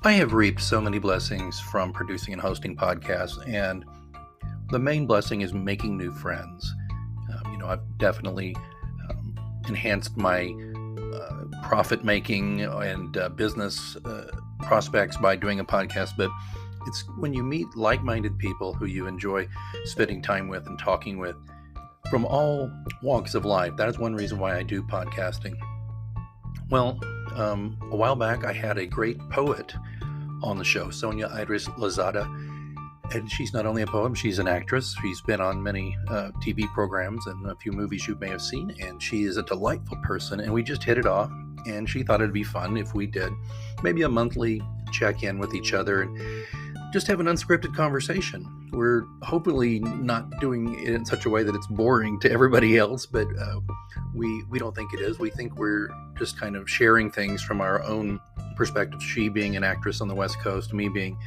I have reaped so many blessings from producing and hosting podcasts, and the main blessing is making new friends. I've definitely enhanced my profit making and business prospects by doing a podcast, but it's when you meet like-minded people who you enjoy spending time with and talking with from all walks of life. That is one reason why I do podcasting. Well, a while back I had a great poet on the show, Sonia Lozada, and she's not only a poet, she's an actress. She's been on many TV programs and a few movies you may have seen, and she is a delightful person, and we just hit it off, and she thought it'd be fun if we did maybe a monthly check-in with each other and just have an unscripted conversation. We're hopefully not doing it in such a way that it's boring to everybody else, but we don't think it is. We think we're just kind of sharing things from our own perspective. She being an actress on the West Coast, me being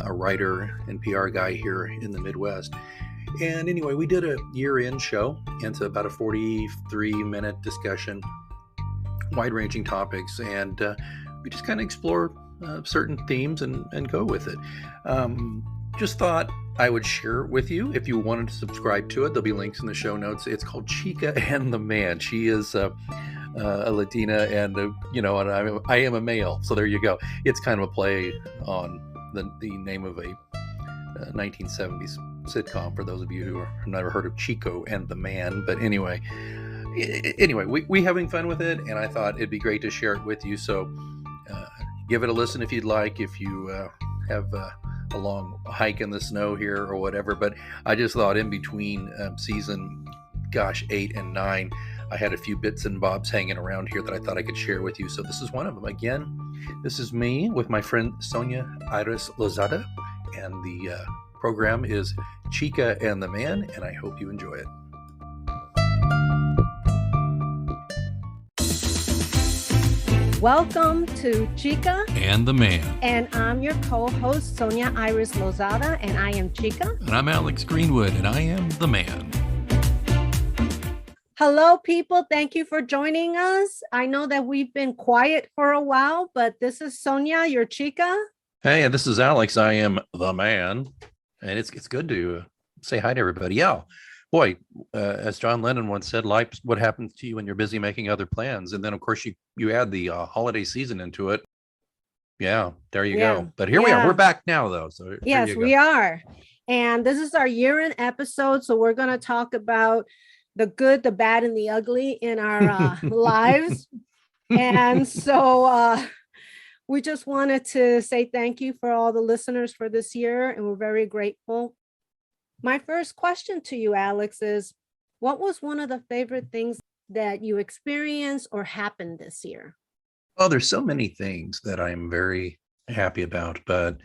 a writer and PR guy here in the Midwest. And anyway, we did a year-end show into about a 43-minute discussion, wide-ranging topics, and we just kind of explore certain themes and go with it. Just thought I would share it with you. If you wanted to subscribe to it, there'll be links in the show notes. It's called Chica and the Man. She is a Latina, and and I am a male. So there you go. It's kind of a play on the name of a 1970s sitcom, for those of you who have never heard of Chico and the Man. But anyway, we having fun with it, and I thought it'd be great to share it with you. So give it a listen if you'd like, if you have a long hike in the snow here or whatever. But I just thought in between season 8 and 9, I had a few bits and bobs hanging around here that I thought I could share with you. So this is one of them. Again, this is me with my friend Sonia Lozada, and the program is Chica and the Man, and I hope you enjoy it. Welcome to Chica and the Man. And I'm your co-host, Sonia Lozada, and I am Chica. And I'm Alex Greenwood, and I am the Man. Hello, people. Thank you for joining us. I know that we've been quiet for a while, but this is Sonia, your Chica. Hey, and this is Alex. I am the Man. And it's good to say hi to everybody. Yeah. Boy, as John Lennon once said, life's what happens to you when you're busy making other plans. And then, of course, you add the holiday season into it. Yeah, there you go. But here we are. We're back now, though. So yes, we are. And this is our year-end episode. So we're going to talk about the good, the bad, and the ugly in our lives. And so we just wanted to say thank you for all the listeners for this year, and we're very grateful. My first question to you, Alex, is what was one of the favorite things that you experienced or happened this year? Well, there's so many things that I'm very happy about, but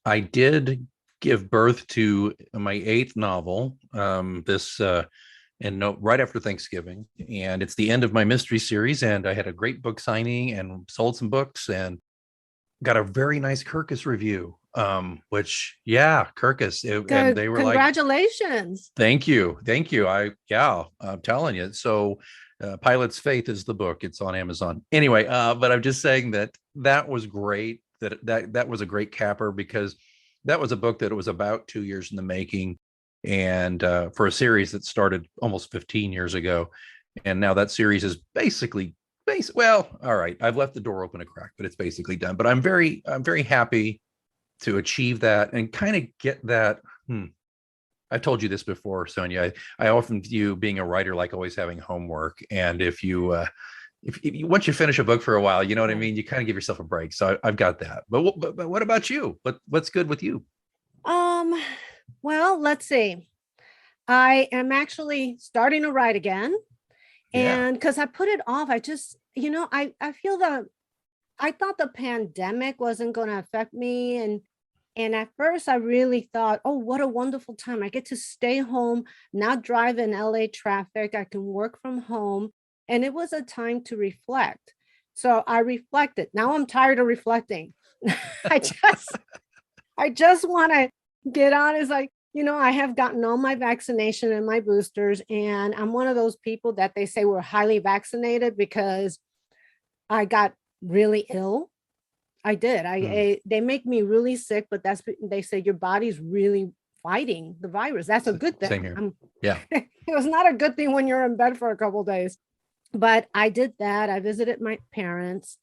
I did give birth to my 8th novel right after Thanksgiving, and it's the end of my mystery series, and I had a great book signing and sold some books and got a very nice Kirkus review, Kirkus, and they were congratulations. Thank you. I'm telling you. So Pilot's Faith is the book. It's on Amazon. Anyway, but I'm just saying that was great. That was a great capper, because that was a book that it was about 2 years in the making, and for a series that started almost 15 years ago. And now that series is basically all right, I've left the door open a crack, but it's basically done. But I'm very happy to achieve that and kind of get that. I've told you this before, Sonia. I often view being a writer like always having homework. And if you once you finish a book for a while, you know what I mean, you kind of give yourself a break. So I've got that. But what about you? What's good with you? Well, let's see. I am actually starting to write again. And because I put it off, I just, I feel that I thought the pandemic wasn't going to affect me. And at first I really thought, oh, what a wonderful time. I get to stay home, not drive in LA traffic. I can work from home. And it was a time to reflect. So I reflected. Now I'm tired of reflecting. I just want to get on. It's like, I have gotten all my vaccination and my boosters, and I'm one of those people that they say were highly vaccinated because I got really ill. I did. They make me really sick, but they say your body's really fighting the virus. That's a good Same thing. here. Yeah. It was not a good thing when you're in bed for a couple of days. But I did that. I visited my parents.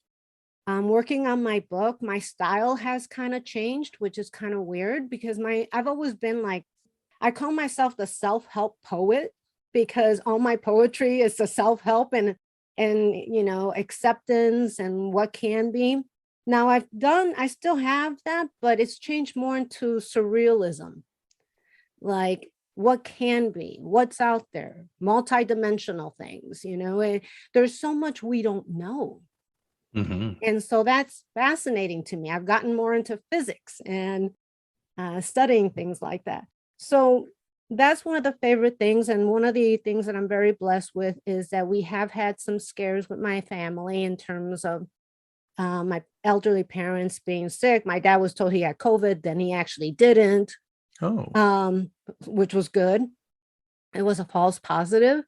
I'm working on my book. My style has kind of changed, which is kind of weird because I've always been like, I call myself the self-help poet because all my poetry is the self-help and acceptance and what can be. Now I still have that, but it's changed more into surrealism. Like what can be, what's out there, multidimensional things, there's so much we don't know. Mm-hmm. And so that's fascinating to me. I've gotten more into physics and studying things like that. So that's one of the favorite things. And one of the things that I'm very blessed with is that we have had some scares with my family in terms of my elderly parents being sick. My dad was told he had COVID, then he actually didn't. Oh. Which was good. It was a false positive.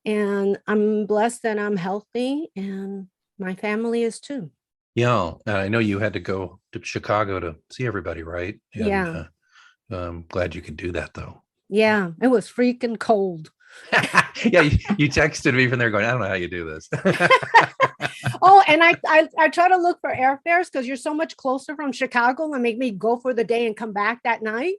And I'm blessed that I'm healthy and my family is too. Yeah. I know you had to go to Chicago to see everybody, right? And Yeah. I'm glad you could do that though. Yeah. It was freaking cold. Yeah. You texted me from there going, I don't know how you do this. Oh, and I try to look for airfares because you're so much closer from Chicago and make me go for the day and come back that night.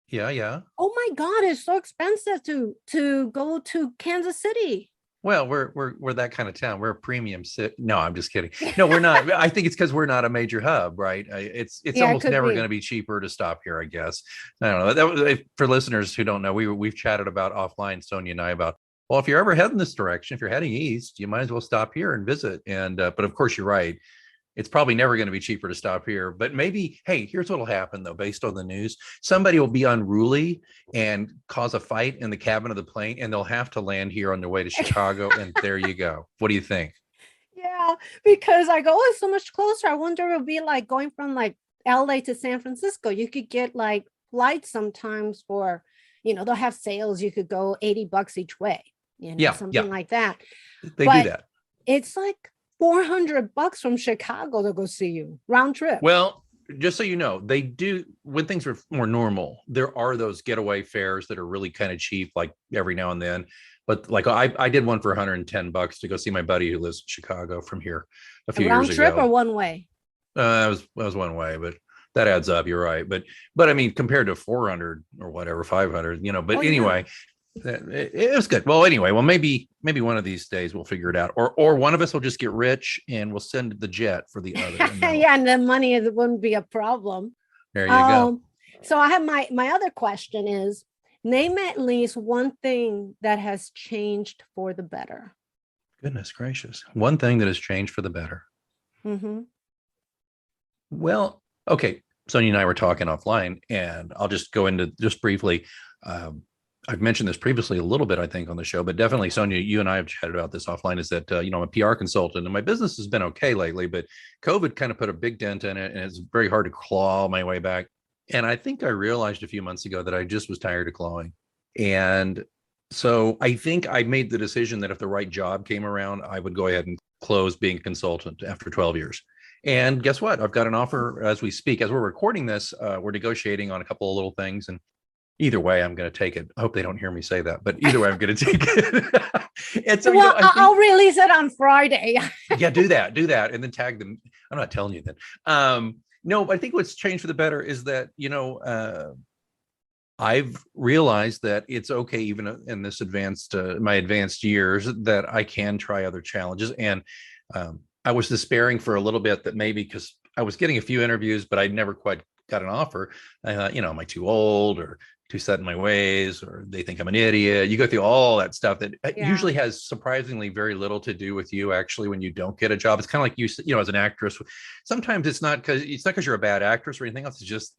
Yeah, yeah. Oh my God, it's so expensive to go to Kansas City. Well, we're that kind of town. We're a premium city. No, I'm just kidding. No, we're not. I think it's because we're not a major hub, right? It's Yeah, almost never going to be cheaper to stop here, I guess. I don't know. That was, for listeners who don't know, we've chatted about offline, Sonia and I, about, well, if you're ever heading this direction, if you're heading east, you might as well stop here and visit. And but of course, you're right. It's probably never going to be cheaper to stop here, but maybe, hey, here's what'll happen though, based on the news. Somebody will be unruly and cause a fight in the cabin of the plane, and they'll have to land here on their way to Chicago. And there you go. What do you think? Yeah, because I go, oh, it's so much closer. I wonder it'll be like going from like LA to San Francisco. You could get like flights sometimes for, they'll have sales. You could go $80 each way, something like that. They do that. It's like $400 from Chicago to go see you round trip. Well, just so you know, they do, when things are more normal, there are those getaway fares that are really kind of cheap, like every now and then. But like I did one for $110 to go see my buddy who lives in Chicago from here a few round years trip ago. Or one way? That was one way, but that adds up. You're right. But I mean, compared to 400 or whatever, 500, but anyway, it was good. Well, anyway, maybe one of these days we'll figure it out, or one of us will just get rich and we'll send the jet for the other. Yeah, and the money wouldn't be a problem. There you go. So I have my other question is, name at least one thing that has changed for the better. Goodness gracious, one thing that has changed for the better. Mm-hmm. Well, okay. Sonia and I were talking offline, and I'll just go into just briefly. I've mentioned this previously a little bit, I think, on the show, but definitely, Sonia, you and I have chatted about this offline, is that, I'm a PR consultant and my business has been okay lately, but COVID kind of put a big dent in it and it's very hard to claw my way back. And I think I realized a few months ago that I just was tired of clawing. And so I think I made the decision that if the right job came around, I would go ahead and close being a consultant after 12 years. And guess what? I've got an offer as we speak. As we're recording this, we're negotiating on a couple of little things. And either way, I'm going to take it. I hope they don't hear me say that, but either way, I'm going to take it. And so, I'll release it on Friday. Yeah, do that, and then tag them. I'm not telling you that. No, but I think what's changed for the better is that, I've realized that it's okay, even in this my advanced years, that I can try other challenges. And I was despairing for a little bit that maybe because I was getting a few interviews, but I'd never quite got an offer. I thought, am I too old or too set in my ways, or they think I'm an idiot? You go through all that stuff that usually has surprisingly very little to do with you. Actually, when you don't get a job, it's kind of like you as an actress. Sometimes it's not because you're a bad actress or anything else. It's just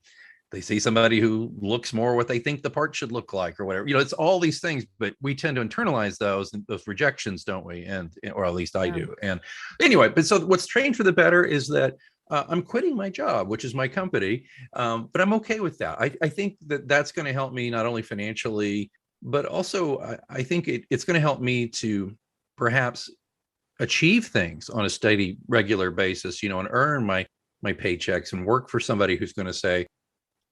they see somebody who looks more what they think the part should look like or whatever. It's all these things, but we tend to internalize those rejections, don't we? Or at least I do. And anyway, but so what's changed for the better is that I'm quitting my job, which is my company, but I'm okay with that. I think that's going to help me not only financially, but also I think it's going to help me to perhaps achieve things on a steady, regular basis, and earn my my paychecks and work for somebody who's going to say,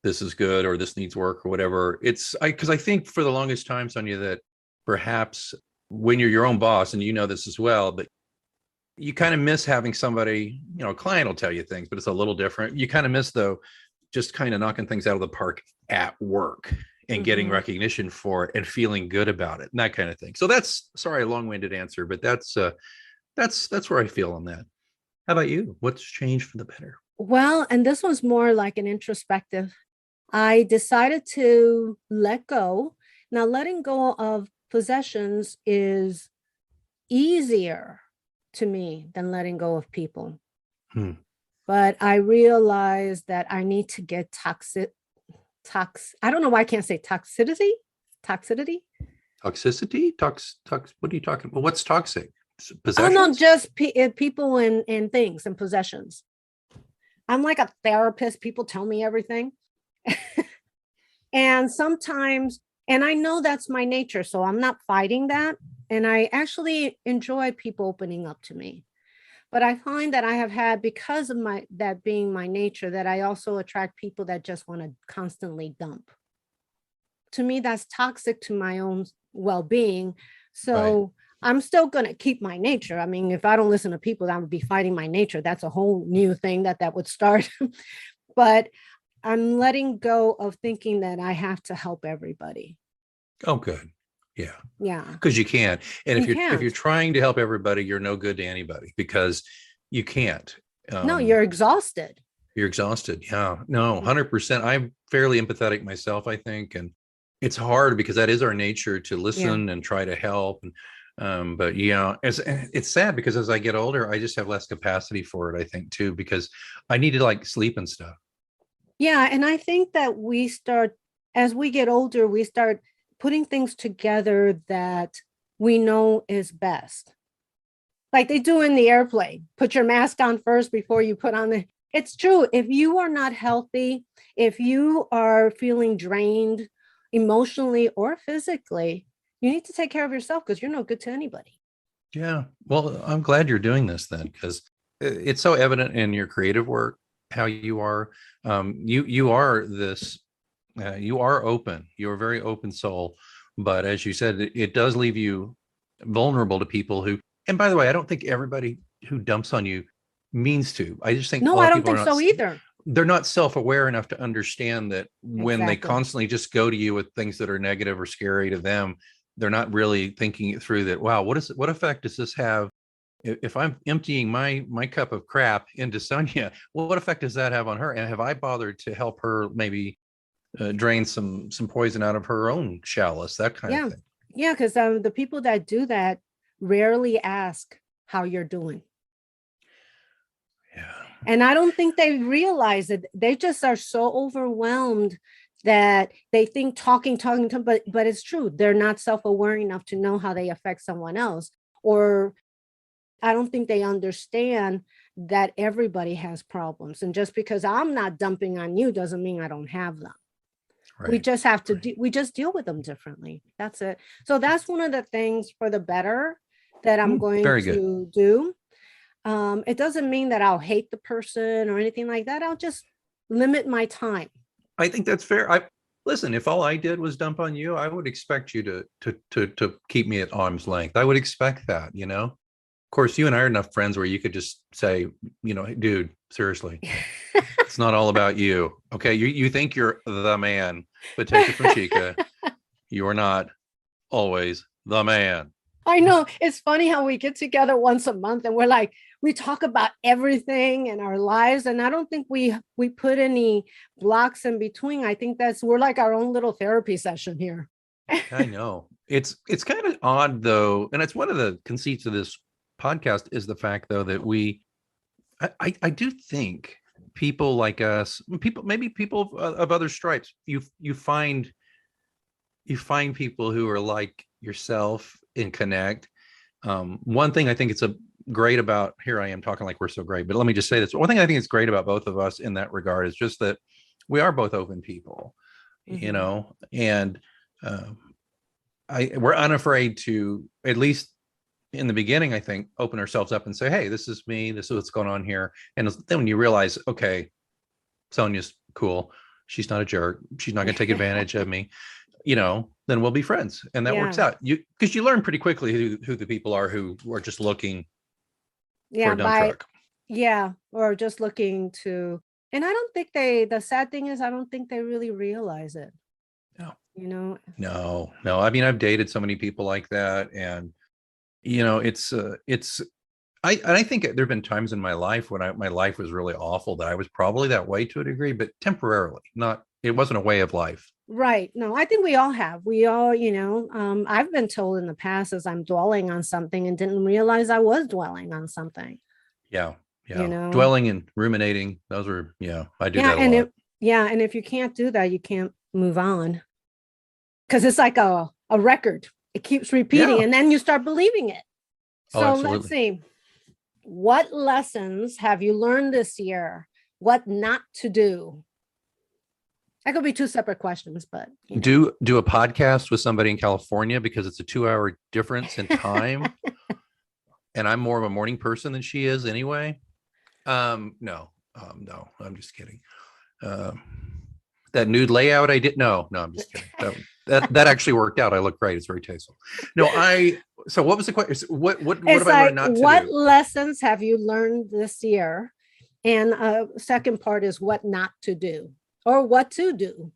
this is good, or this needs work, or whatever. Because I think for the longest time, Sonia, that perhaps when you're your own boss, and you know this as well, but you kind of miss having somebody, a client will tell you things, but it's a little different. You kind of miss, though, just kind of knocking things out of the park at work and getting recognition for it and feeling good about it and that kind of thing. So that's, sorry, a long-winded answer, but that's where I feel on that. How about you? What's changed for the better? Well, and this one's more like an introspective. I decided to let go. Now, letting go of possessions is easier to me than letting go of people. But I realized that I need to get I don't know why I can't say toxicity. What are you talking about? What's toxic? Possessions? Oh, no, just people and things and possessions. I'm like a therapist. People tell me everything. And sometimes, and I know that's my nature, so I'm not fighting that. And I actually enjoy people opening up to me. But I find that I have had, because of that being my nature, that I also attract people that just want to constantly dump. To me, that's toxic to my own well-being. So I'm still going to keep my nature. I mean, if I don't listen to people, that would be fighting my nature. That's a whole new thing that would start. But I'm letting go of thinking that I have to help everybody. Oh, good. Yeah. Yeah. Because you can't. And if you're trying to help everybody, you're no good to anybody, because you can't. No, you're exhausted. You're exhausted. Yeah. No, 100%. I'm fairly empathetic myself, I think. And it's hard because that is our nature, to listen and try to help. And but it's sad, because as I get older, I just have less capacity for it, I think, too, because I need to sleep and stuff. Yeah. And I think that as we get older, we start putting things together that we know is best. Like they do in the airplane, put your mask on first before you put on it's true. If you are not healthy, if you are feeling drained emotionally or physically, you need to take care of yourself, because you're no good to anybody. Yeah. Well, I'm glad you're doing this then, because it's so evident in your creative work how you are. You are this. You are open. You're a very open soul. But as you said, it does leave you vulnerable to people who. And by the way, I don't think everybody who dumps on you means to. I just think no, I don't think so either. They're not self-aware enough to understand that when they constantly just go to you with things that are negative or scary to them, they're not really thinking it through. That, wow, what effect does this have? If I'm emptying my cup of crap into Sonia, well, what effect does that have on her? And have I bothered to help her maybe drain some poison out of her own chalice, that kind of thing? Yeah, because the people that do that rarely ask how you're doing. Yeah. And I don't think they realize it. They just are so overwhelmed that they think talking, but it's true. They're not self-aware enough to know how they affect someone else. Or I don't think they understand that everybody has problems. And just because I'm not dumping on you doesn't mean I don't have them. Right. We just have to, we just deal with them differently. That's it. So that's one of the things for the better that I'm going to do. It doesn't mean that I'll hate the person or anything like that. I'll just limit my time. I think that's fair. Listen, if all I did was dump on you, I would expect you to keep me at arm's length. I would expect that, Of course, you and I are enough friends where you could just say, dude, seriously, it's not all about you. Okay. You think you're the man, but take it from Chica. You are not always the man. I know. It's funny how we get together once a month and we talk about everything in our lives. And I don't think we put any blocks in between. I think we're like our own little therapy session here. I know. It's kind of odd though. And it's one of the conceits of this podcast is the fact though that I do think people like us, maybe people of other stripes, you find people who are like yourself and connect. One thing I think it's great about, here I am talking like we're so great, but let me just say this. One thing I think is great about both of us in that regard is just that we are both open people, and we're unafraid to at least in the beginning, I think, open ourselves up and say, hey, this is me, this is what's going on here. And then when you realize, okay, Sonia's cool, she's not a jerk, she's not going to take advantage of me, then we'll be friends. And that works out. Because you learn pretty quickly who the people are who are just looking for a dump truck. Or just looking to, and I don't think the sad thing is, I don't think they really realize it. No. No. I mean, I've dated so many people like that, and I think there have been times in my life when my life was really awful that I was probably that way to a degree, but temporarily. It wasn't a way of life. Right. No, I think we all have. We all, I've been told in the past as I'm dwelling on something and didn't realize I was dwelling on something. Yeah. Dwelling and ruminating. Those were, I do that a lot. And if you can't do that, you can't move on. Because it's like a record. It keeps repeating, and then you start believing it. So let's see. What lessons have you learned this year? What not to do? That could be two separate questions, but do a podcast with somebody in California, because it's a 2-hour difference in time. And I'm more of a morning person than she is anyway. No, I'm just kidding. That nude layout I did. No, I'm just kidding. That actually worked out. I look great. It's very tasteful. No, so what was the question? What have I learned not to do? What lessons have you learned this year? And second part is what not to do or what to do.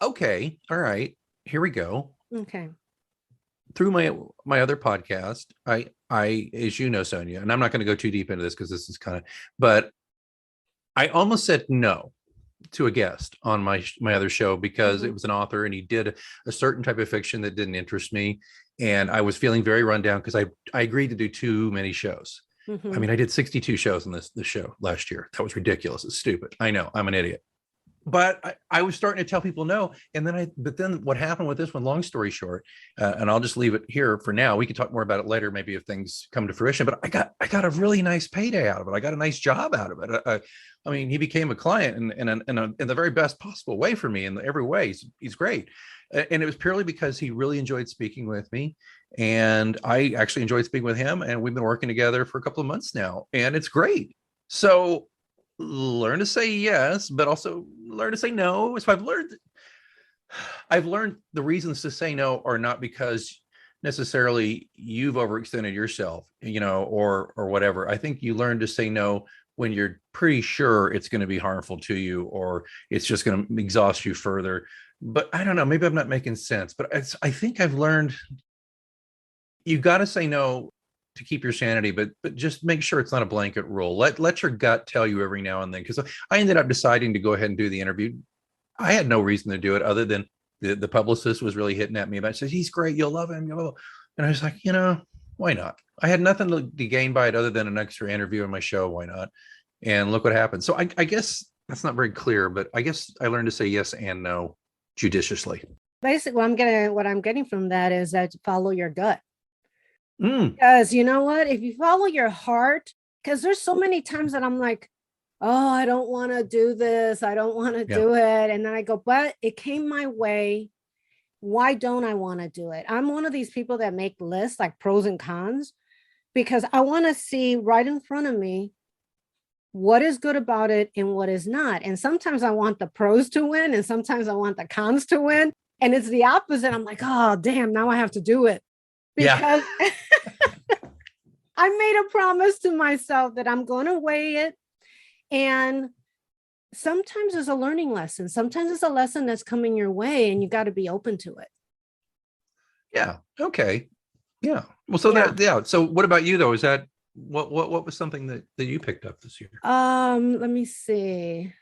Okay. All right. Here we go. Okay. Through my other podcast, I, as you know, Sonia, and I'm not going to go too deep into this because this is but I almost said no to a guest on my other show because it was an author and he did a certain type of fiction that didn't interest me. And I was feeling very run down because I agreed to do too many shows. I mean, I did 62 shows on this show last year. That was ridiculous. It's stupid. I know, I'm an idiot. But I was starting to tell people no. And then what happened with this one, long story short, and I'll just leave it here for now. We can talk more about it later, maybe if things come to fruition, but I got a really nice payday out of it. I got a nice job out of it. I mean, he became a client in the very best possible way for me in every way. He's great. And it was purely because he really enjoyed speaking with me. And I actually enjoyed speaking with him. And we've been working together for a couple of months now. And it's great. So learn to say yes, but also learn to say no. So I've learned the reasons to say no are not because necessarily you've overextended yourself, or whatever. I think you learn to say no when you're pretty sure it's going to be harmful to you or it's just going to exhaust you further. But I don't know, maybe I'm not making sense, but I think I've learned you got to say no to keep your sanity, but just make sure it's not a blanket rule. Let your gut tell you every now and then. Because I ended up deciding to go ahead and do the interview. I had no reason to do it other than the publicist was really hitting at me about it. Says he's great, you'll love him. And I was like, why not? I had nothing to gain by it other than an extra interview on my show. Why not? And look what happened. So I guess that's not very clear, but I guess I learned to say yes and no judiciously. Basically, what I'm getting from that is that follow your gut. Because you know what? If you follow your heart, because there's so many times that I'm like, oh, I don't want to do this. I don't want to do it. And then I go, but it came my way. Why don't I want to do it? I'm one of these people that make lists like pros and cons because I want to see right in front of me what is good about it and what is not. And sometimes I want the pros to win and sometimes I want the cons to win. And it's the opposite. I'm like, oh, damn, now I have to do it. Because I made a promise to myself that I'm going to weigh it. And sometimes it's a learning lesson. Sometimes it's a lesson that's coming your way and you got to be open to it. Yeah. Okay. Yeah. Well, so So what about you though? Is that what was something that you picked up this year? Let me see.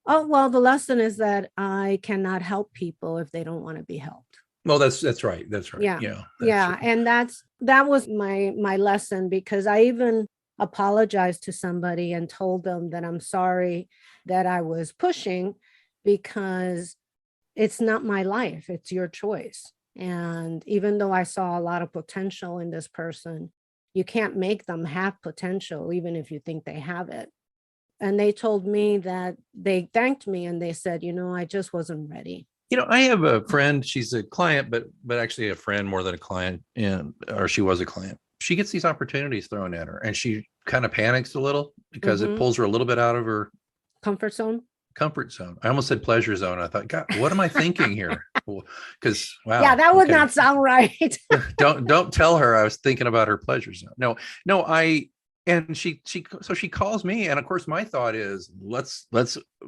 Oh, well, the lesson is that I cannot help people if they don't want to be helped. Well, that's right. That's right. Yeah. And that was my lesson because I even apologized to somebody and told them that I'm sorry that I was pushing because it's not my life. It's your choice. And even though I saw a lot of potential in this person, you can't make them have potential, even if you think they have it. And they told me that they thanked me and they said, I just wasn't ready. I have a friend. She's a client, but actually a friend more than a client, or she was a client. She gets these opportunities thrown at her, and she kind of panics a little because it pulls her a little bit out of her comfort zone. I almost said pleasure zone. I thought, God, what am I thinking here? Because wow, yeah, that would not sound right. don't tell her I was thinking about her pleasure zone. No, and she calls me, and of course my thought is let's,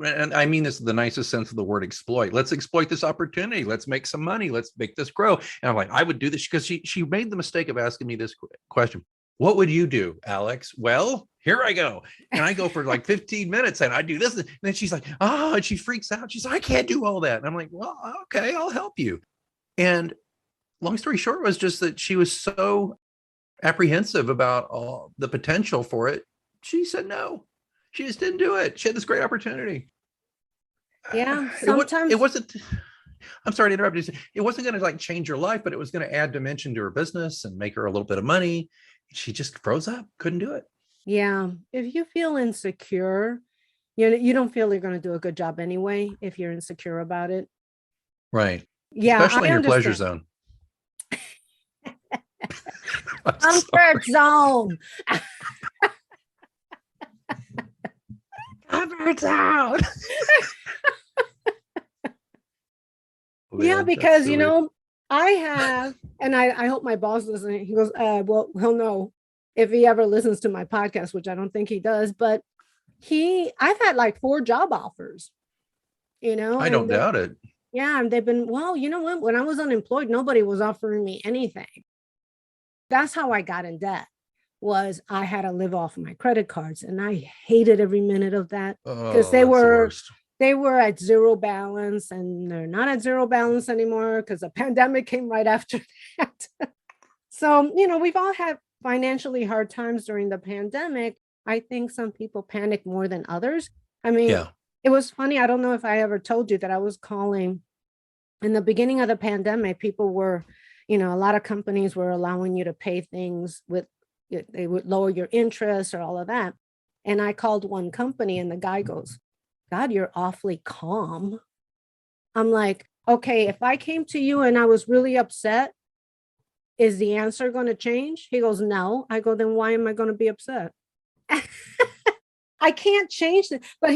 and I mean this in the nicest sense of the word, exploit. Let's exploit this opportunity. Let's make some money. Let's make this grow. And I'm like, I would do this, because she made the mistake of asking me this question: what would you do, Alex? Well, here I go. And I go for like 15 minutes and I do this. And then she's like, and she freaks out. She's like, I can't do all that. And I'm like, well, okay, I'll help you. And long story short was just that she was so apprehensive about all the potential for it. She said no. She just didn't do it. She had this great opportunity. Yeah, sometimes it wasn't. I'm sorry to interrupt you. It wasn't going to like change her life, but it was going to add dimension to her business and make her a little bit of money. She just froze up, couldn't do it. Yeah, if you feel insecure, you don't feel you're going to do a good job anyway if you're insecure about it. Right. Yeah, especially in your pleasure zone. Comfort zone. Comfort zone. Yeah, because I have, and I hope my boss doesn't. He goes, well, he'll know if he ever listens to my podcast, which I don't think he does. But I've had like 4 job offers. I don't doubt it. Yeah, and they've been, well, you know what? When I was unemployed, nobody was offering me anything. That's how I got in debt. Was I had to live off my credit cards, and I hated every minute of that, because they were at zero balance, and they're not at zero balance anymore because the pandemic came right after that. So, we've all had financially hard times during the pandemic. I think some people panic more than others. I mean, It was funny. I don't know if I ever told you that I was calling in the beginning of the pandemic. People were, a lot of companies were allowing you to pay things they would lower your interest or all of that. And I called one company, and the guy goes, God, you're awfully calm. I'm like, okay, if I came to you and I was really upset, is the answer going to change? He goes, no. I go, then why am I going to be upset? I can't change it. But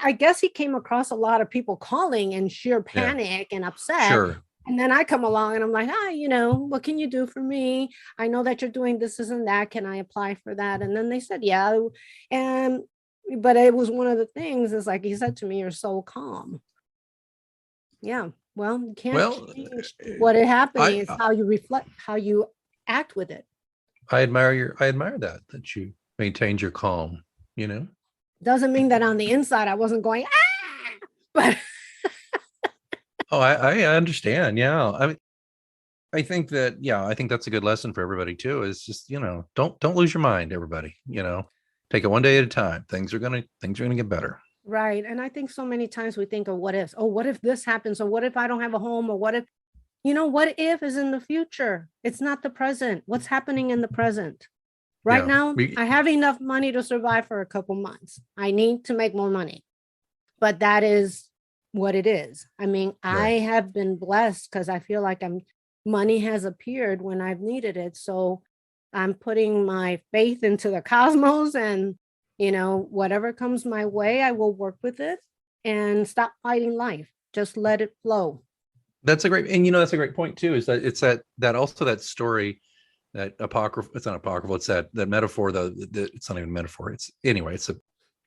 I guess he came across a lot of people calling in sheer panic and upset. Sure. And then I come along and I'm like, what can you do for me? I know that you're doing this and that. Can I apply for that? And then they said, yeah. But it was one of the things is like, he said to me, you're so calm. Yeah. Well, you can't change what is happening. It's how you reflect, how you act with it. I admire that you maintained your calm, Doesn't mean that on the inside I wasn't going, but I understand. Yeah. I think that's a good lesson for everybody too, is just, don't lose your mind, everybody, take it one day at a time. Things are going to get better. Right. And I think so many times we think of what ifs. Oh, what if this happens? Or what if I don't have a home? Or what if, what if is in the future? It's not the present. What's happening in the present? Right now, I have enough money to survive for a couple months. I need to make more money. But that is what it is. I mean, I have been blessed because I feel like money has appeared when I've needed it. So I'm putting my faith into the cosmos, and, whatever comes my way, I will work with it and stop fighting life. Just let it flow. That's a great point too, is that it's that also that story, that apocryphal, it's not apocryphal, it's that metaphor, though, it's not even a metaphor. It's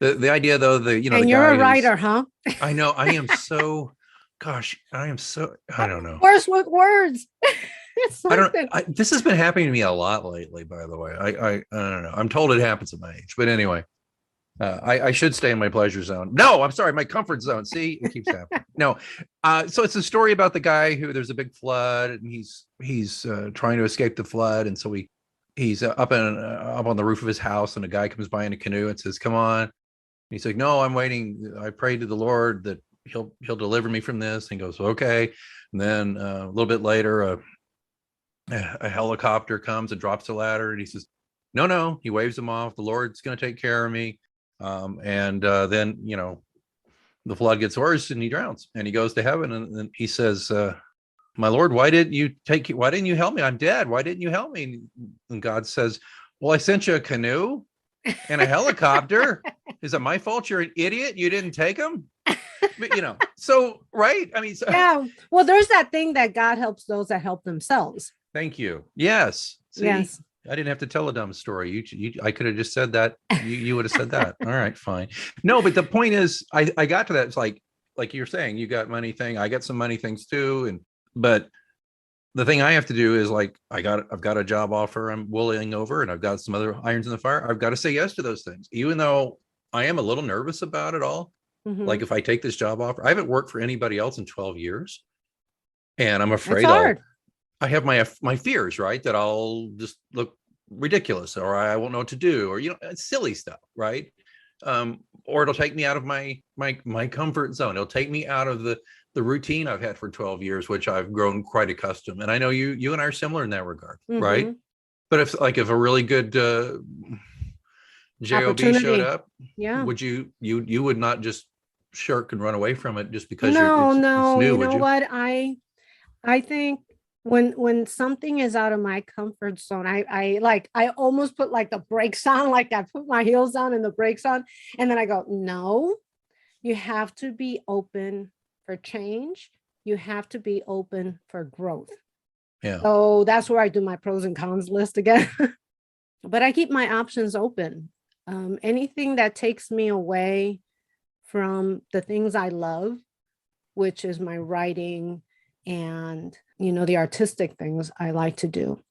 the idea though, and you're a writer, huh? I know. I am so, I don't know. Worse with words. This has been happening to me a lot lately, by the way. I don't know. I'm told it happens at my age, but anyway, I should stay in my pleasure zone. No, I'm sorry, my comfort zone. See, it keeps happening. No, so it's a story about the guy who, there's a big flood, and he's trying to escape the flood, and so he's up on the roof of his house, and a guy comes by in a canoe and says, "Come on." And he's like, "No, I'm waiting. I prayed to the Lord that he'll deliver me from this." And he goes, "Okay." And then a little bit later, a helicopter comes and drops the ladder, and he says, "No." He waves him off. "The Lord's going to take care of me." And then the flood gets worse and he drowns and he goes to heaven. And then he says, my Lord, why didn't you help me? I'm dead. Why didn't you help me? And God says, well, I sent you a canoe and a helicopter. Is it my fault you're an idiot? You didn't take them? But, so, right. I mean, yeah. Well, there's that thing that God helps those that help themselves. Thank you. Yes. See, yes. I didn't have to tell a dumb story. I could have just said that. You would have said that. All right, fine. No, but the point is, I got to that. It's like you're saying, you got money thing. I got some money things too. But the thing I have to do is like, I've got a job offer I'm willing over, and I've got some other irons in the fire. I've got to say yes to those things, even though I am a little nervous about it all. Mm-hmm. Like if I take this job offer, I haven't worked for anybody else in 12 years. And I'm afraid I have my fears, right? That I'll just look ridiculous, or I won't know what to do, or, it's silly stuff, right? Or it'll take me out of my comfort zone. It'll take me out of the routine I've had for 12 years, which I've grown quite accustomed. And I know you and I are similar in that regard, mm-hmm. right? But if a really good job showed up, yeah, would you would not just shirk and run away from it just because it's new, you know you? What I think when something is out of my comfort zone, I almost put like the brakes on, like I put my heels on and the brakes on, and then I go, no, you have to be open for change. You have to be open for growth. Yeah. So that's where I do my pros and cons list again. But I keep my options open. Anything that takes me away from the things I love, which is my writing and, the artistic things I like to do.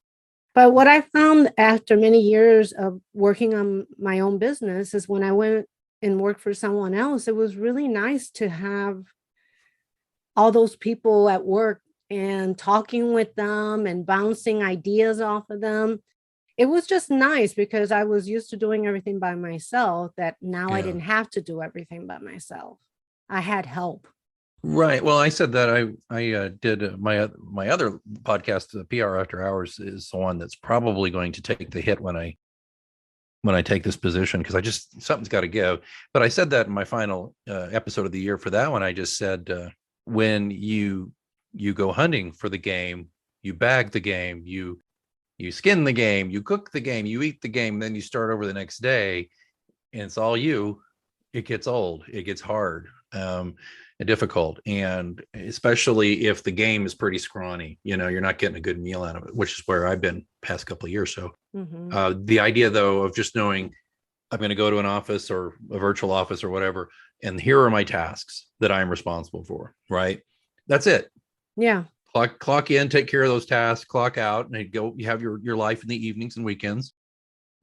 But what I found after many years of working on my own business is when I went and worked for someone else, it was really nice to have all those people at work and talking with them and bouncing ideas off of them. It was just nice because I was used to doing everything by myself, that now I didn't have to do everything by myself. I had help. Right. Well, I said that I did my other podcast, the PR After Hours, is the one that's probably going to take the hit when I take this position, because something's got to give. But I said that in my final episode of the year for that one. I just said, when you go hunting for the game, you bag the game, you skin the game, you cook the game, you eat the game, then you start over the next day, and it's all you. It gets old. It gets hard. Difficult, and especially if the game is pretty scrawny, you're not getting a good meal out of it, which is where I've been past couple of years. So mm-hmm. The idea, though, of just knowing I'm going to go to an office or a virtual office or whatever, and here are my tasks that I'm responsible for, right? That's it. Yeah. Clock in, take care of those tasks, clock out, and you have your life in the evenings and weekends.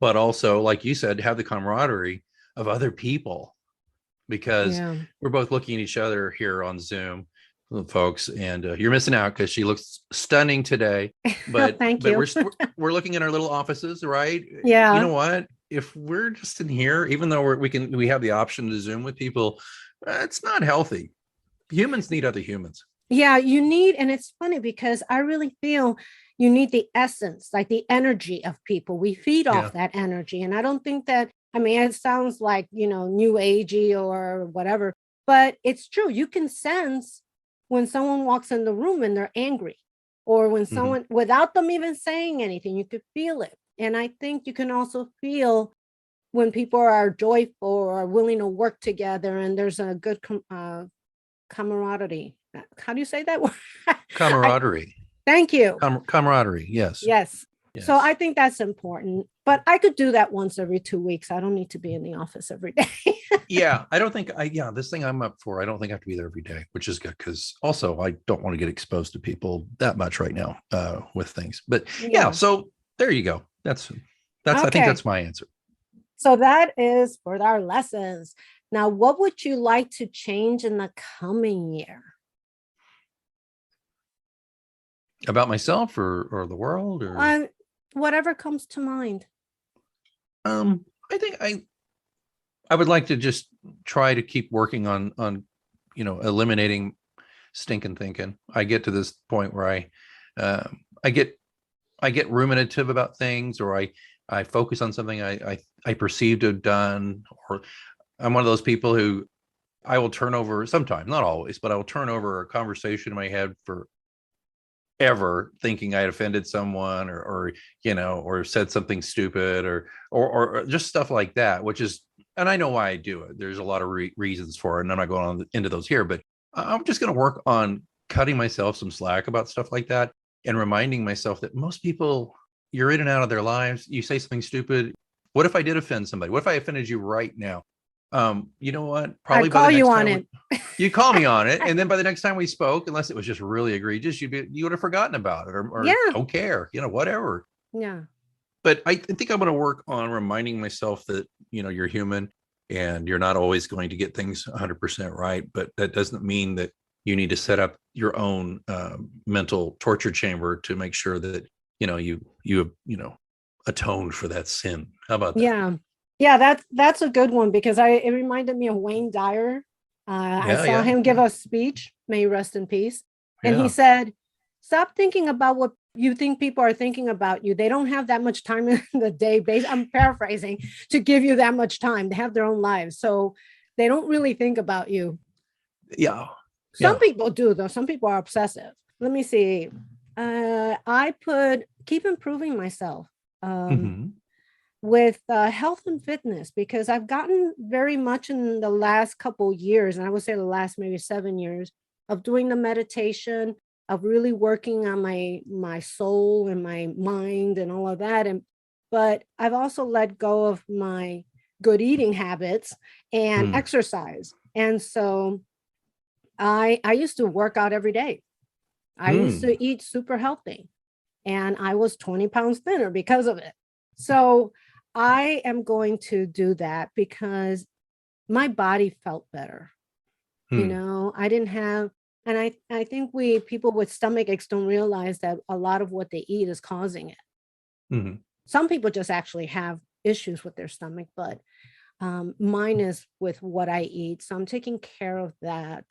But also, like you said, have the camaraderie of other people, because we're both looking at each other here on Zoom, folks, and you're missing out because she looks stunning today. But Thank you. we're looking in our little offices, right? Yeah. You know what? If we're just in here, even though we have the option to Zoom with people, it's not healthy. Humans need other humans. Yeah, and it's funny because I really feel you need the essence, like the energy of people. We feed off that energy, and I don't think that. I mean, it sounds like, new agey or whatever, but it's true. You can sense when someone walks in the room and they're angry, or when someone, mm-hmm. without them even saying anything, you could feel it. And I think you can also feel when people are joyful or are willing to work together, and there's a good camaraderie. How do you say that word? Camaraderie. Thank you. Camaraderie. Yes. Yes. So I think that's important, but I could do that once every 2 weeks. I don't need to be in the office every day. Yeah, I don't think this thing I'm up for, I don't think I have to be there every day, which is good, because also I don't want to get exposed to people that much right now with things. But yeah, so there you go. That's okay. I think that's my answer. So that is for our lessons. Now, what would you like to change in the coming year? About myself or the world, or whatever comes to mind. I think I would like to just try to keep working on eliminating stinking thinking. I get to this point where I get ruminative about things, or I focus on something I perceive to have done, or I'm one of those people who I will turn over sometimes, not always, but I will turn over a conversation in my head for ever, thinking I offended someone, or or said something stupid, or just stuff like that, which is, and I know why I do it. There's a lot of reasons for it, and I'm not going on into those here, but I'm just going to work on cutting myself some slack about stuff like that, and reminding myself that most people, you're in and out of their lives. You say something stupid. What if I did offend somebody? What if I offended you right now? You know what? Probably I'd call you on it. You call me on it, and then by the next time we spoke, unless it was just really egregious, you would have forgotten about it, or don't care, whatever. Yeah. But I think I'm going to work on reminding myself that you're human, and you're not always going to get things 100% right. But that doesn't mean that you need to set up your own mental torture chamber to make sure that you atoned for that sin. How about that? Yeah, that's a good one, because it reminded me of Wayne Dyer. I saw him give a speech, may he rest in peace. And he said, stop thinking about what you think people are thinking about you. They don't have that much time in the day, I'm paraphrasing, to give you that much time. They have their own lives. So they don't really think about you. Yeah. Some people do, though. Some people are obsessive. Let me see. I put keep improving myself. With health and fitness, because I've gotten very much in the last couple years, and I would say the last maybe 7 years, of doing the meditation, of really working on my soul and my mind and all of that. But I've also let go of my good eating habits and exercise. And so I used to work out every day. I used to eat super healthy, and I was 20 pounds thinner because of it. So I am going to do that because my body felt better. I didn't have, and I think people with stomach aches don't realize that a lot of what they eat is causing it. Some people just actually have issues with their stomach, but mine is with what I eat. So I'm taking care of that.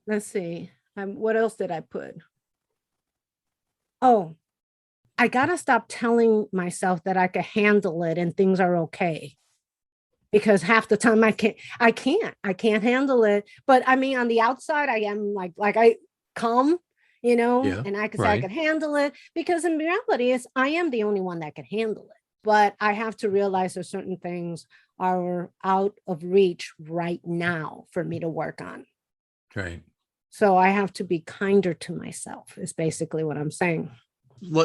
Let's see. What else did I put? Oh, I got to stop telling myself that I can handle it and things are okay, because half the time I can't handle it. But I mean, on the outside, I am like I calm, and I can say I can handle it, because in reality I am the only one that can handle it. But I have to realize that certain things are out of reach right now for me to work on. Right. So I have to be kinder to myself, is basically what I'm saying.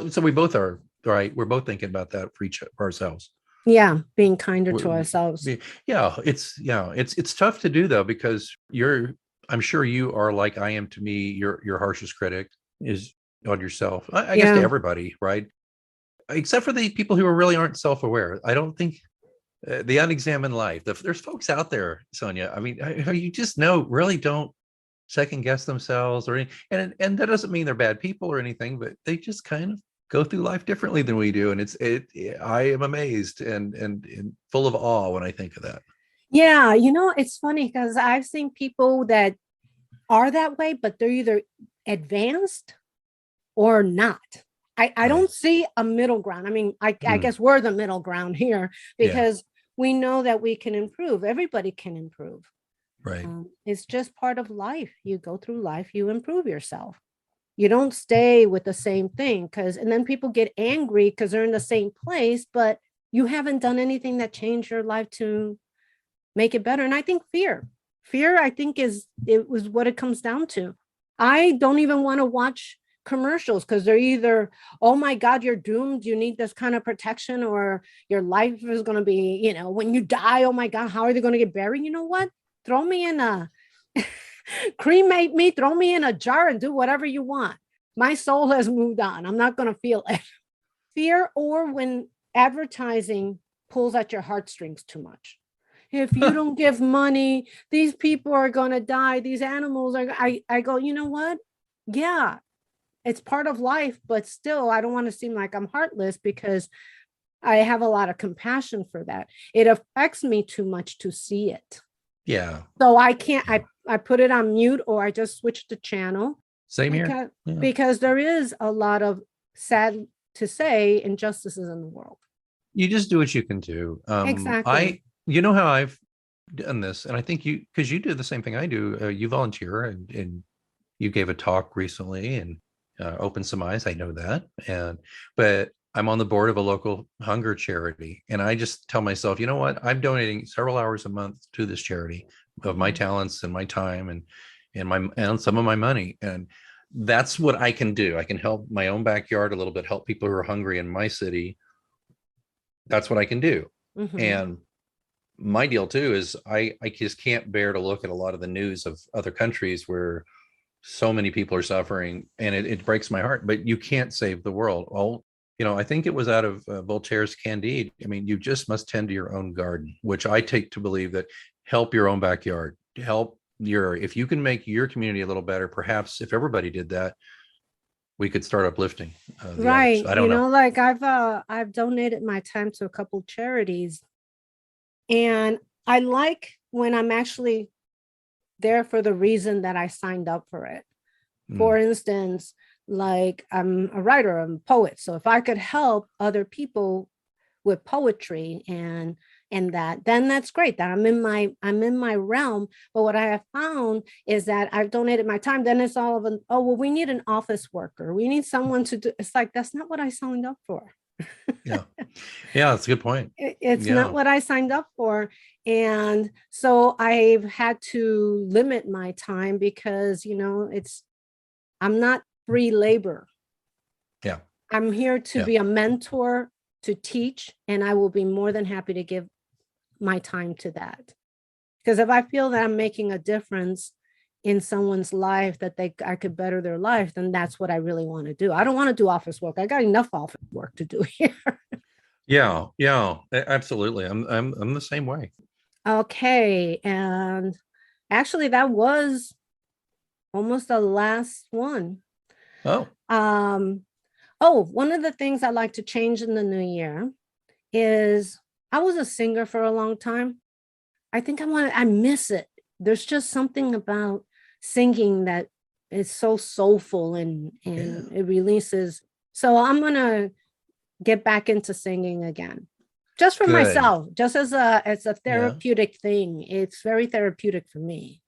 So we both are, right? We're both thinking about that for ourselves. Yeah, being kinder to ourselves. It's tough to do, though, because I'm sure you are, like I am to me, your harshest critic is on yourself. I guess to everybody, right? Except for the people who really aren't self-aware. I don't think the unexamined life. There's folks out there, Sonia. I mean, you just really don't second guess themselves, and that doesn't mean they're bad people or anything, but they just kind of go through life differently than we do. And I am amazed and full of awe when I think of that. Yeah. It's funny because I've seen people that are that way, but they're either advanced or not. I don't see a middle ground. I mean, I guess we're the middle ground here, because we know that we can improve. Everybody can improve. Right. It's just part of life. You go through life, you improve yourself. You don't stay with the same thing, and then people get angry because they're in the same place, but you haven't done anything that changed your life to make it better. And I think fear, I think it was what it comes down to. I don't even want to watch commercials, because they're either, oh my God, you're doomed, you need this kind of protection, or your life is going to be, when you die, oh my God, how are they going to get buried? You know what? Throw me in cremate me, throw me in a jar and do whatever you want. My soul has moved on. I'm not going to feel it. Fear, or when advertising pulls at your heartstrings too much. If you don't give money, these people are going to die. These animals are, I go, you know what? Yeah, it's part of life, but still, I don't want to seem like I'm heartless, because I have a lot of compassion for that. It affects me too much to see it. Yeah. So I can't, I put it on mute, or I just switch the channel. Same here. Because there is a lot of, sad to say, injustices in the world. You just do what you can do. Exactly. You know how I've done this, and I think because you do the same thing I do. You volunteer, and you gave a talk recently and opened some eyes. I know that, but I'm on the board of a local hunger charity, and I just tell myself, you know what? I'm donating several hours a month to this charity of my talents and my time and some of my money, and that's what I can do. I can help my own backyard a little bit, help people who are hungry in my city. That's what I can do. And my deal too is I just can't bear to look at a lot of the news of other countries where so many people are suffering, and it breaks my heart. But you can't save the world. Well, I think it was out of Voltaire's Candide. I mean, you just must tend to your own garden, which I take to believe that help your own backyard, if you can make your community a little better, perhaps if everybody did that, we could start uplifting the others. Right. I don't know. Like I've donated my time to a couple charities, and I like when I'm actually there for the reason that I signed up for it. For instance, like I'm a writer, I'm a poet. So if I could help other people with poetry and that, then that's great. That I'm in my realm. But what I have found is that I've donated my time. Then it's all of oh, well, we need an office worker. We need someone to do. It's like, that's not what I signed up for. Yeah. That's a good point. It's not what I signed up for. And so I've had to limit my time because, I'm not free labor. Yeah. I'm here to be a mentor, to teach, and I will be more than happy to give my time to that. Because if I feel that I'm making a difference in someone's life, that I could better their life, then that's what I really want to do. I don't want to do office work. I got enough office work to do here. Yeah, absolutely. I'm the same way. Okay, and actually that was almost the last one. Oh. One of the things I like to change in the new year is I was a singer for a long time. I think I miss it. There's just something about singing that is so soulful and it releases. So I'm going to get back into singing again. Just for myself, just as a therapeutic thing. It's very therapeutic for me.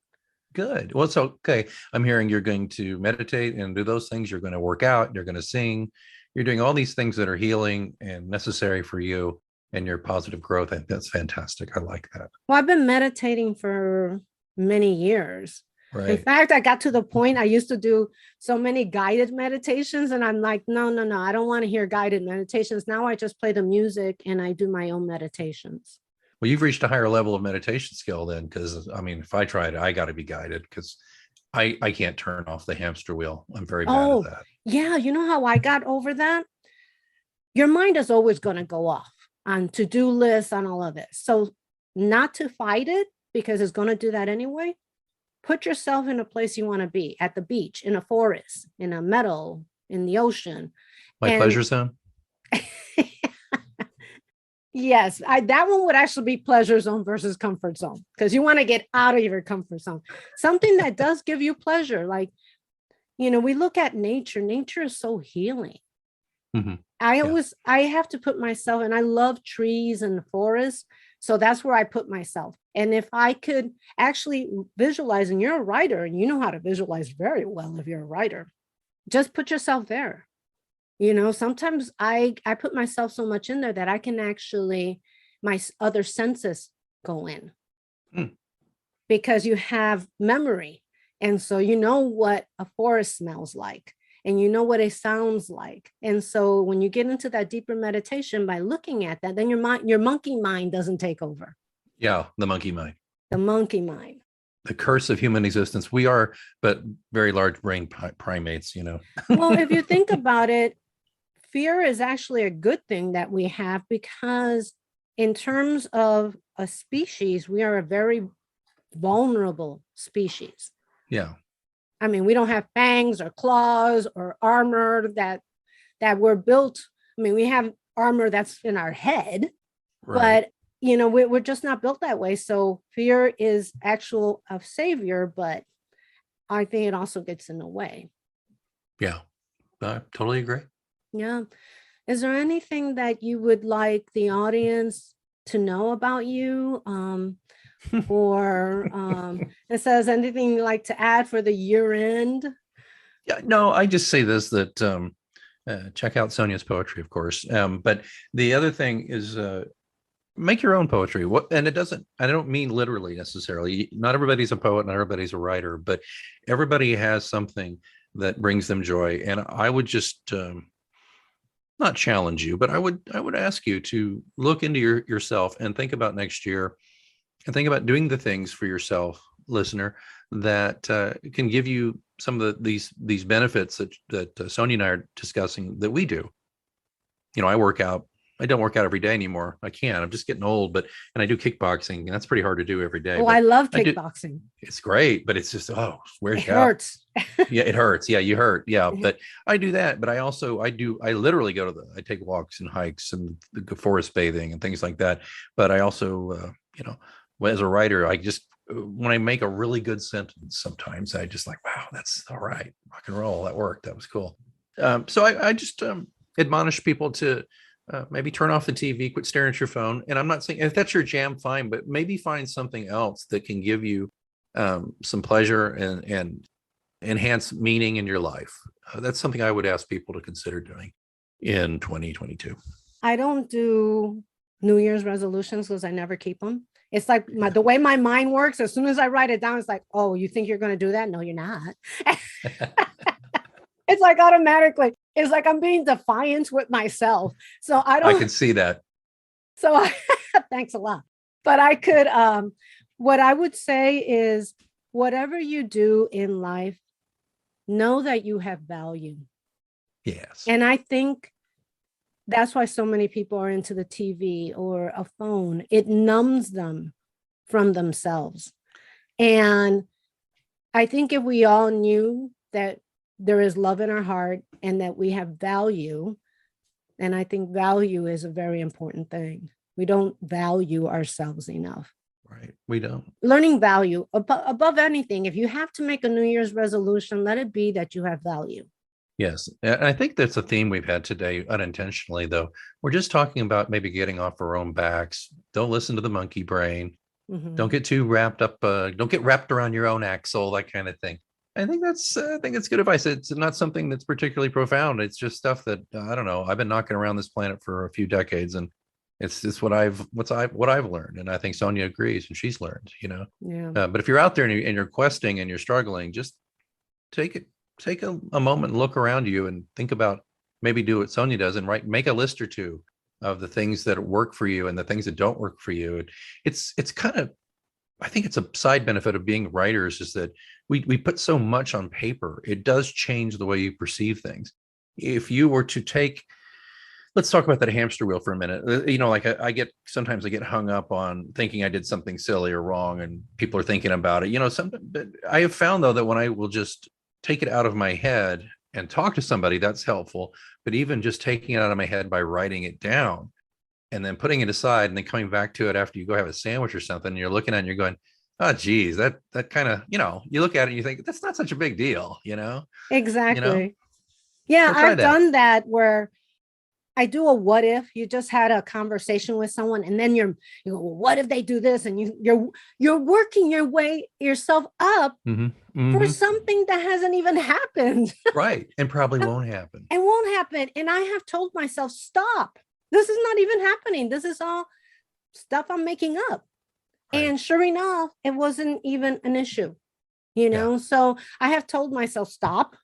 Good. Well, it's okay. I'm hearing you're going to meditate and do those things. You're going to work out. You're going to sing. You're doing all these things that are healing and necessary for you and your positive growth. I think that's fantastic. I like that. Well, I've been meditating for many years. Right. In fact, I got to the point I used to do so many guided meditations, and I'm like, no, I don't want to hear guided meditations. Now I just play the music and I do my own meditations. Well, you've reached a higher level of meditation skill then, because I mean, if I tried it, I got to be guided because I can't turn off the hamster wheel. I'm very bad at that. Yeah. You know how I got over that? Your mind is always going to go off on to-do lists, on all of this. So not to fight it, because it's going to do that anyway. Put yourself in a place you want to be, at the beach, in a forest, in a meadow, in the ocean. My pleasure zone. Yes, that one would actually be pleasure zone versus comfort zone, because you want to get out of your comfort zone. Something that does give you pleasure. Like, we look at nature. Nature is so healing. Mm-hmm. I have to put myself, and I love trees and forests. So that's where I put myself. And if I could actually visualize, and you're a writer and you know how to visualize very well if you're a writer, just put yourself there. Sometimes I put myself so much in there that I can actually, my other senses go in because you have memory. And so you know what a forest smells like, and you know what it sounds like. And so when you get into that deeper meditation by looking at that, then your monkey mind doesn't take over. Yeah, the monkey mind. The monkey mind. The curse of human existence. We are but very large brain primates, Well, if you think about it, fear is actually a good thing that we have, because in terms of a species, we are a very vulnerable species. Yeah. I mean, we don't have fangs or claws or armor that we're built. I mean, we have armor that's in our head, right. But we're just not built that way. So fear is actual a savior, but I think it also gets in the way. Yeah, I totally agree. Yeah. Is there anything that you would like the audience to know about you? or it says anything you'd like to add for the year end? Yeah, no, I just say this, that check out Sonia's poetry, of course. But the other thing is make your own poetry. And I don't mean literally necessarily. Not everybody's a poet, not everybody's a writer, but everybody has something that brings them joy. And I would just not challenge you, but I would ask you to look into yourself and think about next year, and think about doing the things for yourself, listener, that can give you some of these benefits that Sonia and I are discussing that we do. I work out. I don't work out every day anymore. I can't. I'm just getting old, and I do kickboxing, and that's pretty hard to do every day. Oh, I love kickboxing. It's great, but it's just, where's it hurts. Yeah, it hurts. Yeah, you hurt. Yeah, but I do that. But I literally I take walks and hikes and go forest bathing and things like that. But I also, as a writer, when I make a really good sentence, sometimes I just like, wow, that's all right. Rock and roll. That worked. That was cool. So I just admonish people to maybe turn off the TV, quit staring at your phone. And I'm not saying if that's your jam, fine, but maybe find something else that can give you some pleasure and enhance meaning in your life. That's something I would ask people to consider doing in 2022. I don't do New Year's resolutions because I never keep them. It's like the way my mind works. As soon as I write it down, it's like, oh, you think you're going to do that? No, you're not. It's like automatically. It's like I'm being defiant with myself. So I can see that. So thanks a lot. But I could, what I would say is whatever you do in life, know that you have value. Yes. And I think that's why so many people are into the TV or a phone. It numbs them from themselves. And I think if we all knew that there is love in our heart and that we have value, and I think value is a very important thing. We don't value ourselves enough. Right. We don't. Learning value above anything. If you have to make a New Year's resolution, let it be that you have value. Yes. And I think that's a theme we've had today unintentionally, though. We're just talking about maybe getting off our own backs. Don't listen to the monkey brain. Mm-hmm. Don't get too wrapped up. Don't get wrapped around your own axle, that kind of thing. I think it's good advice. It's not something that's particularly profound. It's just stuff that, I don't know. I've been knocking around this planet for a few decades, and it's just what I've learned. And I think Sonia agrees, and she's learned, Yeah. But if you're out there and you're questing and you're struggling, just take a moment and look around you and think about, maybe do what Sonia does and make a list or two of the things that work for you and the things that don't work for you. It's kind of, I think it's a side benefit of being writers, is that we put so much on paper. It does change the way you perceive things. If you were to let's talk about that hamster wheel for a minute. Like sometimes I get hung up on thinking I did something silly or wrong, and people are thinking about it. But I have found, though, that when I will just take it out of my head and talk to somebody, that's helpful. But even just taking it out of my head by writing it down and then putting it aside and then coming back to it after you go have a sandwich or something, and you're looking at it and you're going, oh, geez, that kind of, you look at it and you think that's not such a big deal, Exactly. Yeah, so I've done that where I do a what if. You just had a conversation with someone, and then you go, well, what if they do this? And you're working yourself up for something that hasn't even happened. Right. And probably won't happen. And won't happen. And I have told myself, stop. This is not even happening. This is all stuff I'm making up. Right. And sure enough, it wasn't even an issue, Yeah. So I have told myself, stop.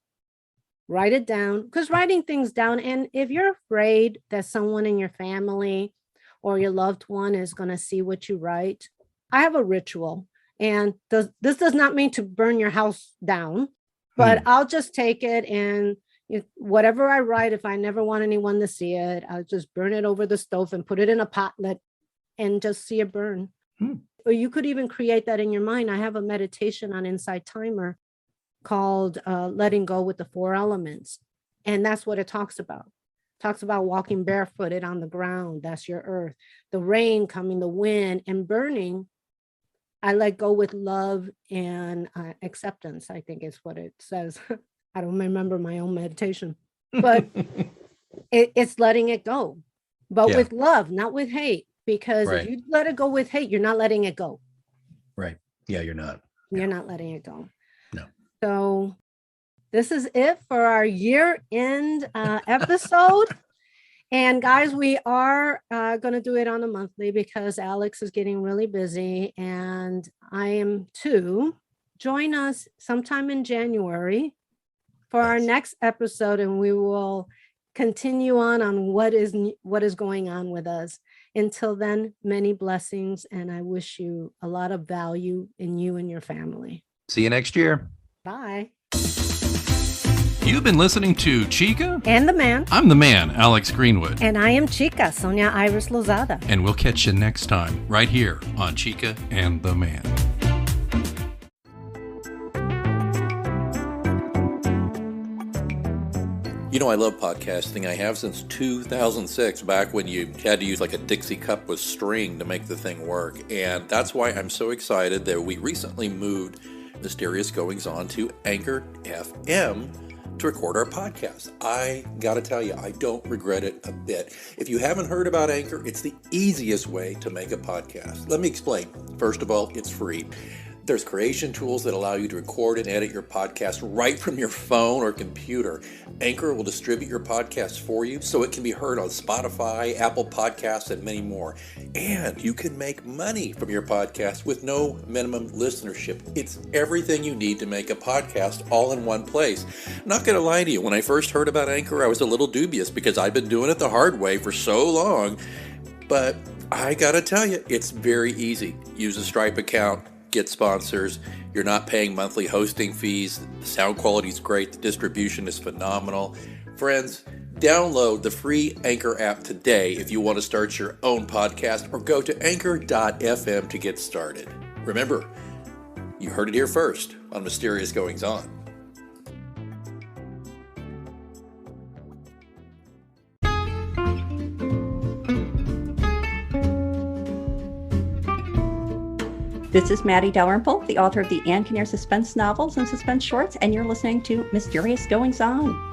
Write it down, because writing things down. And if you're afraid that someone in your family or your loved one is going to see what you write, I have a ritual. And this does not mean to burn your house down, but I'll just take it and whatever I write, if I never want anyone to see it, I'll just burn it over the stove and put it in a potlet and just see it burn. Or you could even create that in your mind. I have a meditation on Insight Timer called Letting Go with the Four Elements. And that's what it talks about. It talks about walking barefooted on the ground. That's your earth. The rain coming, the wind, and burning. I let go with love and acceptance, I think is what it says. I don't remember my own meditation, but it's letting it go, but with love, not with hate. Because if you let it go with hate, you're not letting it go. Right. Yeah, you're not. You're not letting it go. No. So this is it for our year-end episode. And guys, we are going to do it on a monthly because Alex is getting really busy and I am too. Join us sometime in January for our next episode, and we will continue on what is going on with us. Until then, many blessings, and I wish you a lot of value in you and your family. See you next year. Bye. You've been listening to Chica And the Man. I'm the man, Alex Greenwood. And I am Chica, Sonia Iris Lozada. And we'll catch you next time right here on Chica and the Man. You know, I love podcasting. I have since 2006, back when you had to use like a Dixie cup with string to make the thing work. And that's why I'm so excited that we recently moved Mysterious Goings On to Anchor FM to record our podcast. I gotta tell you, I don't regret it a bit. If you haven't heard about Anchor, it's the easiest way to make a podcast. Let me explain. First of all, it's free. There's creation tools that allow you to record and edit your podcast right from your phone or computer. Anchor will distribute your podcast for you so it can be heard on Spotify, Apple Podcasts, and many more. And you can make money from your podcast with no minimum listenership. It's everything you need to make a podcast all in one place. I'm not going to lie to you, when I first heard about Anchor, I was a little dubious because I've been doing it the hard way for so long. But I got to tell you, it's very easy. Use a Stripe account. Get sponsors. You're not paying monthly hosting fees. The sound quality is great. The distribution is phenomenal. Friends, download the free Anchor app today if you want to start your own podcast, or go to anchor.fm to get started. Remember, you heard it here first on Mysterious Goings On. This is Maddie Dalrymple, the author of the Ann Kinnear suspense novels and suspense shorts, and you're listening to Mysterious Goings On.